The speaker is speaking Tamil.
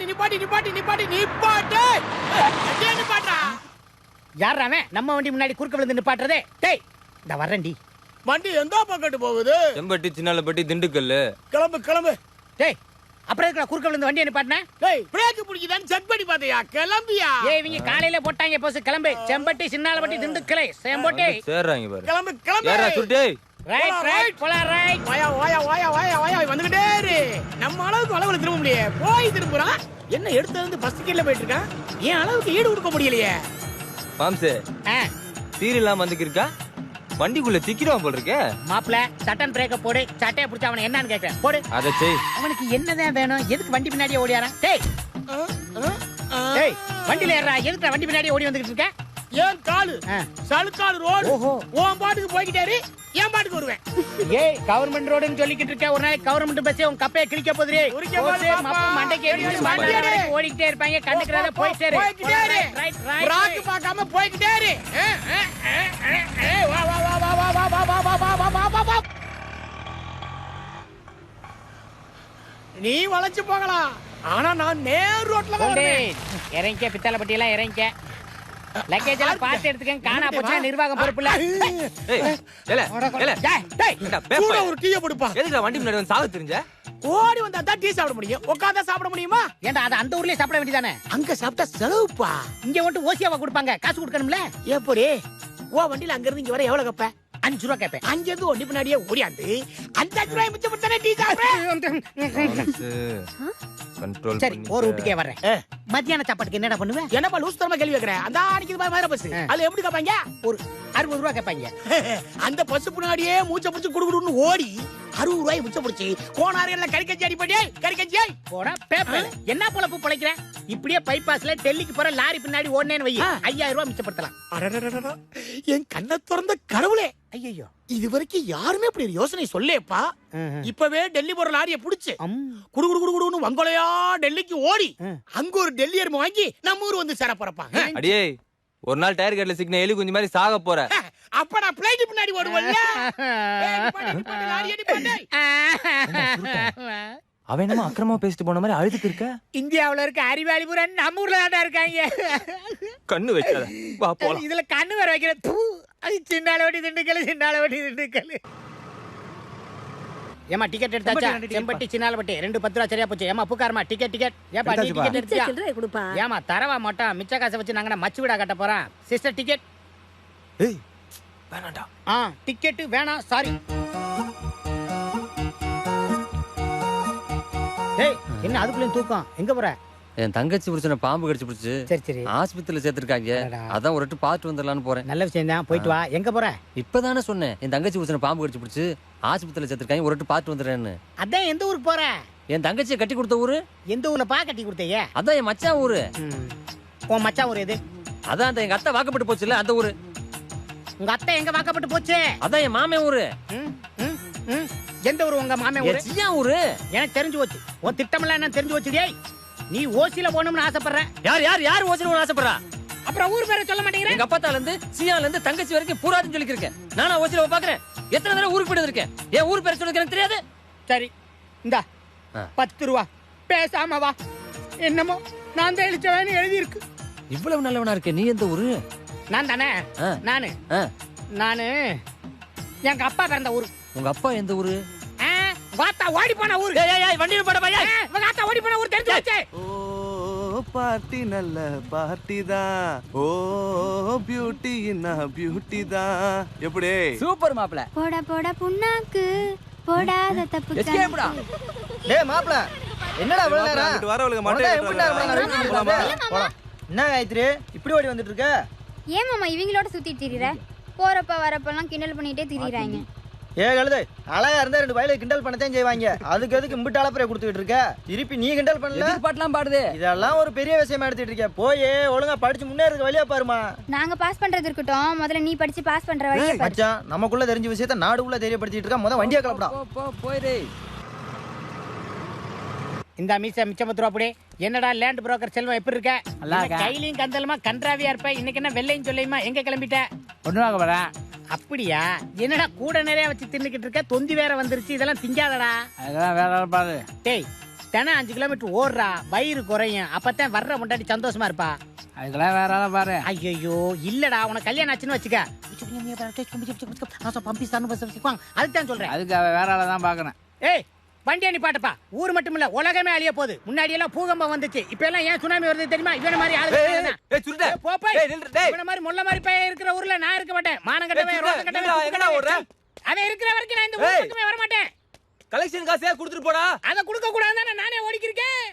நிப்பாட்டா. யார் அவன் நம்ம வண்டி முன்னாடி குறுக்க விழுந்து நிப்பாட்டுறதே? டேய் இந்த வரேன்டி. வண்டி எந்த பக்கத்து போகுது? செம்பட்டி சின்னாலப்பட்டி திண்டுக்கல். கிளம்பு. டேய் அப்புறம் எதுக்குடா குறுக்க விழுந்து வண்டியை நிப்பாட்டின? டேய் பிரேக் பிடிக்குதான்னு செக் பண்ணி பாத்தியா? கிளம்பியா? ஏய் இவங்க காலையில போட்டாங்க போஸ். கிளம்பு. செம்பட்டி சின்னாலப்பட்டி திண்டுக்கல் செம்பட்டி. சேர்றாங்க பாரு. கிளம்பு. ஏறா சுட்டு. ரைட் போலாம் ரைட். வாயா வந்துகிட்டே இரு. நம்ம அளவுக்கு அளவுல திரும்ப முடியே. போய் திரும்புறான். என்ன எடுத்து வந்து பஸ் கீழ போயிட்டு இருக்கான். ஏன் அளவுக்கு ஈடு கொடுக்க முடியலையே. பாம்சே சீர் இல்லாம வந்துக்கிருக்கா? வண்டிக்குள்ள திக்கிடுவான் போல இருக்கே. மாப்ள சட்டன் பிரேக்க போடு. சட்டையை பிடிச்ச அவனை என்னன்னு கேட்கிறேன். போடு. அதை செய். அவனுக்கு என்னதான் வேணும்? எதுக்கு வண்டி பின்னாடியே ஓடியாரான்? டேய் வண்டியில ஏறா. எதுக்கு வண்டி பின்னாடியே ஓடி வந்துகிட்டு இருக்க? ஏன் காலு சலுக்காடு ரோடு. உன் பாட்டுக்கு போய்கிட்டாரு, என் பாட்டுக்கு வருவேன். ஏய் கவர்மெண்ட் ரோடுன்னு சொல்லிக்கிட்டு இருக்க. ஒரு நாளைக்கு கவர்மெண்ட் பஸ்ஸே உன் கப்பையை கிழிக்க போதுரே. மண்டைக்கு ஓடிக்கிட்டே இருப்பாங்க. கண்டுக்கிறத போயிட்டே ராக்கு பார்க்காம போய்கிட்டே இரு. நீ வளைச்சு போகலாம், ஆனா நான் நேர் ரோட்ல வருவேன். இறங்கிக்க. பித்தளை பட்டி எல்லாம் இறங்கிக்க. லக்கேஜ் எல்லாம் பார்த்து எடுத்துக்கங்க. காணா போச்சா நிர்வாகம் பொறுப்புல. கூட ஒரு டீயை கொடுப்பா. எதுக்கு வண்டி முன்னாடி வந்து சாக தெரிஞ்ச? ஓடி வந்தா தான் டீ சாப்பிட முடியும். உட்கார்ந்தா சாப்பிட முடியுமா? ஏன்டா அது அந்த ஊர்லயே சாப்பிட வேண்டியதானே? அங்க சாப்பிட்டா செலவுப்பா. இங்க வந்துட்டு ஓசியாவா கொடுப்பாங்க? காசு கொடுக்கணும்ல. எப்படி ஓ வண்டியில அங்க இருந்து இங்க வர எவ்வளவு கப்ப? 5 ரூபா கேப்பேன். அங்க இருந்து ஒண்டி பின்னாடியே ஓடியாந்து 5 ரூபாய் மிச்சம் பண்ணே டீ சாப்பிடு. கண்ட்ரோல் சரி ஒரு வீட்டுக்கே வரேன். மத்தியான சாப்பாட்டுக்கு என்னடா பண்ணுவேன்? என்னப்பா லூஸ் தரமா கேள்வி கேக்குறேன். அந்த அன்னைக்கு மாதிரி பஸ் அதுல எப்படி கேட்பாங்க? ஒரு 60 ரூபா கேட்பாங்க. அந்த பஸ் பின்னாடியே மூச்சை பிடிச்சு குடுகுடுன்னு ஓடி 60 ரூபாய் மிச்சம் பிடிச்சி கோனாரியல்ல கறிக்கஞ்சி அடிப்படி கறிக்கஞ்சி போடா பேப்பர். என்ன பொழப்பு பிழைக்கிற? இப்படியே பைபாஸ்ல டெல்லிக்கு போற லாரி பின்னாடி ஓடுனேன்னு வை. 5000 ரூபாய் மிச்சப்படுத்தலாம். என் கண்ணை திறந்த கடவுளே. ஐயோ இது வரைக்கும் யாருமே இப்படி ஒரு யோசனை சொல்லேப்பா. இப்பவே டெல்லி போற லாரிய புடிச்சு குடு குடு குடு குடுன்னு வங்கோலையா டெல்லிக்கு ஓடி அங்க ஒரு டெல்லி எருமை வாங்கி நம்ம ஊர் வந்து சேர போறப்பா. அடியே ஒரு நாள் டயர் கட்ல சிக்ன எலி குஞ்சு மாதிரி சாக போற. அப்ப நான் பிளைட் பின்னாடி ஓடுவல்ல. அவன் என்னமா அக்கிரமா பேசிட்டு போன மாதிரி அழுதுட்டு இருக்க? இந்தியாவுல இருக்க அறிவாளி பூரா நம்ம ஊர்ல தான் இருக்காங்க. கண்ணு வைக்காத வா போலாம். இதுல கண்ணு வேற வைக்கிற. சின்னால ஓடி திண்டுக்கல். ஏமா டிக்கெட் எடுத்தாச்சா? செம்பட்டி சின்னாலப்பட்டி 2 10 ரூபா சரியா போச்சு. ஏமா புக்காரமா டிக்கெட். ஏப்பா நீ டிக்கெட் எடுத்தியா? ஏமா தரவா மாட்டோம். மிச்ச காசை வச்சு நாங்க மச்சு விடா கட்ட போறோம். Sister ticket. ஏய் வேணாம்டா. டிக்கெட் வேணாம் சாரி. ஏய் என்ன அதுக்குள்ளேயும் தூக்கம்? எங்க போற? என் தங்கச்சி புடிச்சன பாம்பு கடிச்சு புடிச்சு சரி ஆஸ்பத்திரியில சேர்த்திருக்காங்க. அதான் ஒரு பாத்து வந்துடலான்னு போறேன். நல்ல விஷயம் தான். போயிட்டு வா. எங்க போற? இப்பதானே சொன்னேன் என் தங்கச்சி புடிச்சன பாம்பு கடிச்சு புடிச்சு ஆஸ்பத்திரியில சேர்த்திருக்காங்க. ஒரு பாத்து வந்துடுறேன்னு. அதான் எந்த ஊருக்கு போற? என் தங்கச்சியை கட்டி கொடுத்த ஊரு. எந்த ஊர்ல கட்டி கொடுத்தீங்க? அதான் என் மச்சான் ஊரு. உன் மச்சான் ஊர் எது? அதான் அந்த எங்க அத்தை வாக்கப்பட்டு போச்சுல அந்த ஊரு. உங்க அத்தை எங்க வாக்கப்பட்டு போச்சு? அதான் என் மாமே ஊரு. எந்த ஊரு உங்க மாமே ஊரு? சியா ஊரு. எனக்கு தெரிஞ்சு போச்சு. உன் திட்டமெல்லாம் என்ன தெரிஞ்சு போச்சு? டேய் நீ ஓசில போகணும்னு ஆசைப்படுற. யார் ஓசில போகணும்னு ஆசைப்படுறா? அப்புறம் ஊர் பேரை சொல்ல மாட்டேங்கிற? எங்க அப்பத்தால இருந்து சியால இருந்து தங்கச்சி வரைக்கும் பூராதுன்னு சொல்லிருக்கேன். நானா ஓசில பாக்குறேன். எத்தனை தடவை ஊருக்கு போயிட்டு இருக்கேன். ஏன் ஊர் பேரை சொல்றது எனக்கு தெரியாது. சரி இந்தா 10 ரூபா பேசாம வா. என்னமோ நான் தான் எழுச்சவன்னு எழுதி இருக்கு. இவ்வளவு நல்லவனா இருக்க. நீ எந்த ஊரு? நான் தானே. நானு எங்க அப்பா பிறந்த ஊரு. உங்க அப்பா எந்த ஊரு? வாத்தா ஓடி போன ஊரு. வண்டியில போட பையா. வாத்தா ஓடி போன ஊரு தெரிஞ்சு போச்சு. ஓ பார்ட்டி நல்ல பார்ட்டி தான். ஓ பியூட்டி என்ன பியூட்டி தான். எப்படி சூப்பர் மாப்ள. போடா போடா புண்ணாக்கு போடாத தப்பு. எஸ்கேப்டா. டேய் மாப்ள என்னடா இவ்வளவு நேரம் வரவளுக்கு மாட்டே என்ன காயத்ரி இப்படி ஓடி வந்துட்டு இருக்க? ஏன் மாமா இவங்களோட சுத்திட்டு திரியற? போறப்ப வரப்பெல்லாம் கிண்டல் பண்ணிட்டே திரியறாங்க. ஏ கழுதை அழகா இருந்தா 2 வயல கிண்டல் பண்ணத்தான் செய்வாங்க. அதுக்கு எதுக்கு இம்பிட்டு அளப்பறை கொடுத்துட்டு இருக்க? திருப்பி நீ கிண்டல் பண்ணல. பாட்டெல்லாம் பாடுது. இதெல்லாம் ஒரு பெரிய விஷயமா எடுத்துட்டு இருக்க. போய் ஒழுங்கா படிச்சு முன்னேறதுக்கு வழியா பாருமா. நாங்க பாஸ் பண்றது இருக்கட்டும், முதல்ல நீ படிச்சு பாஸ் பண்ற வழியா பாரு. மச்சான் நமக்குள்ள தெரிஞ்ச விஷயத்தை நாடுக்குள்ள தெரியப்படுத்திட்டு இருக்க. முத வண்டியை கிளப்படா. போயிரு. இந்த மீச மிச்சம் 10 ரூபா போடு. என்னடா லேண்ட் புரோக்கர் செல்வம் எப்படி இருக்க? கையிலையும் கந்தலமா கன்றாவியா இருப்ப. இன்னைக்கு என்ன வெள்ளையும் சொல்லையுமா? எங்க கிளம்பிட்ட? ஒண்ணு வாங்க வரேன். அப்படியா? என்னடா கூட நிறைய வச்சு தின்னுக்கிட்டு இருக்க? தொந்தி வேற வந்துருச்சு. இதெல்லாம் திங்காதடா. அதெல்லாம் வேற பாரு. டேய் தினம் 5 கிலோமீட்டர் ஓடுறா, வயிறு குறையும். அப்பதான் வர்ற முன்னாடி சந்தோஷமா இருப்பா. அதுக்கெல்லாம் வேற ஆளா பாரு. ஐயோ இல்லடா, உனக்கு கல்யாணம் ஆச்சுன்னு வச்சுக்க. அதுதான் சொல்றேன். அதுக்கு அவ வேற ஆளை தான் பாக்குறேன். ஏய் வண்டி அனுப்பாட்டப்பா. ஊர் மட்டும் இல்ல, உலகமே அழிய போகுது. முன்னாடி எல்லாம் பூகம்பம் வந்துச்சு, இப்ப எல்லாம் ஏன் சுனாமி வருது தெரியுமா? இவன மாதிரி ஆளு இவன மாதிரி முள்ள மாதிரி பையன் இருக்கிற ஊர்ல நான் இருக்க மாட்டேன். மானம் கட்டவே ரோத கட்டவே அவன் இருக்கிற வரைக்கும் நான் இந்த ஊர் பக்கமே வர மாட்டேன். கலெக்ஷன் காசையா கொடுத்துட்டு போடா. அத கொடுக்க கூடாதுன்னு நானே ஓடிக்கிருக்கேன்.